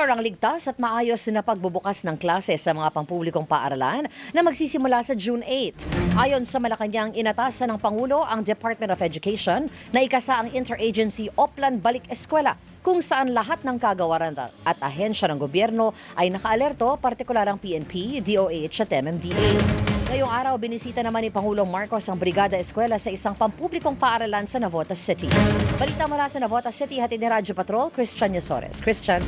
Ang ligtas at maayos na pagbubukas ng klase sa mga pampublikong paaralan na magsisimula sa June 8. Ayon sa Malacanang, inatasan ng Pangulo ang Department of Education na ikasa ang Interagency Oplan Balik Eskwela kung saan lahat ng kagawaran at ahensya ng gobyerno ay nakaalerto, partikular ang PNP, DOH at MMDA. Ngayong araw, binisita naman ni Pangulong Marcos ang Brigada Eskwela sa isang pampublikong paaralan sa Navotas City. Balita mula sa Navotas City, hatid ni Radyo Patrol, Christian Yosores. Christian.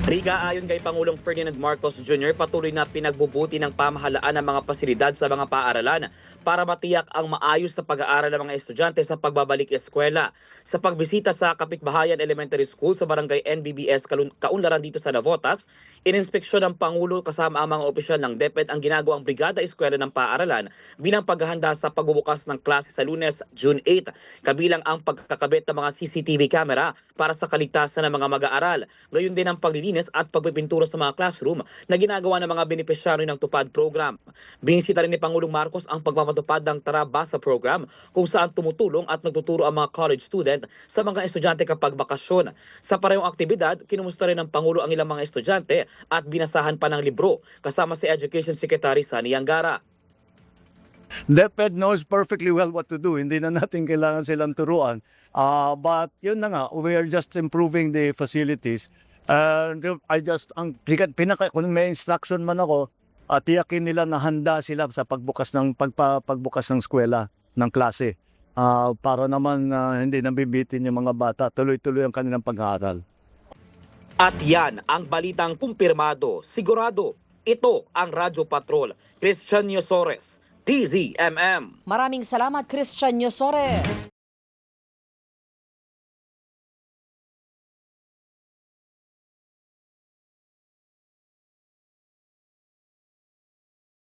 Riga, ayon kay Pangulong Ferdinand Marcos Jr., patuloy na pinagbubuti ng pamahalaan ng mga pasilidad sa mga paaralan para matiyak ang maayos na pag-aaral ng mga estudyante sa pagbabalik eskwela. Sa pagbisita sa Kapitbahayan Elementary School sa Barangay NBBS Kaunlaran dito sa Navotas, ininspeksyon ng Pangulo kasama ang mga opisyal ng DepEd ang ginagawang Brigada Eskwela ng Paaralan bilang paghahanda sa pagbubukas ng klase sa Lunes, June 8, kabilang ang pagkakabit ng mga CCTV camera para sa kaligtasan ng mga mag-aaral. Gayon din ang paglilinis at pagpipintura sa mga classroom na ginagawa ng mga benepisyaryo ng TUPAD program. Binisita rin ni Pangulong Marcos ang pagpapatupad ng Tara Basa program kung saan tumutulong at nagtuturo ang mga college student sa mga estudyante kapag bakasyon. Sa parehong aktibidad, kinumusta rin ng Pangulo ang ilang mga estudyante at binasahan pa ng libro kasama si Education Secretary Sani Angara. DepEd knows perfectly well what to do. Hindi na natin kailangan silang turuan. But yun na nga, we are just improving the facilities. Kung may instruction man ako, tiyakin nila na handa sila sa pagbukas ng eskwela, ng klase. Para naman hindi nabibitin yung mga bata, tuloy-tuloy ang kanilang pag-aaral. At yan ang balitang kumpirmado, sigurado. Ito ang Radyo Patrol. Christian Yosores, DZMM. Maraming salamat, Christian Yosores.